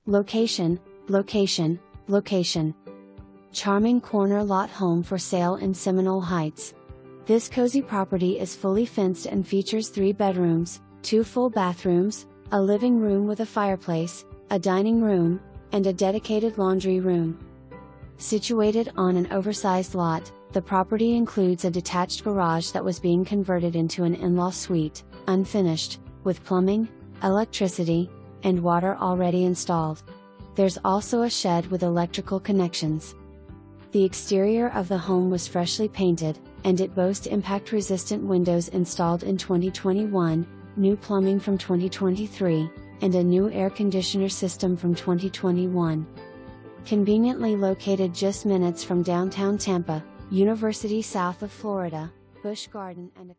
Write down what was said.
Location, location, location. Charming corner lot home for sale in Seminole Heights. This cozy property is fully fenced and features 3 bedrooms, 2 full bathrooms, a living room with a fireplace, a dining room, and a dedicated laundry room. Situated on an oversized lot, the property includes a detached garage that was being converted into an in-law suite, unfinished, with plumbing, electricity, and water already installed. There's also a shed with electrical connections. The exterior of the home was freshly painted, and it boasts impact-resistant windows installed in 2021, new plumbing from 2023, and a new air conditioner system from 2021. Conveniently located just minutes from downtown Tampa, University south of Florida, Busch Garden and a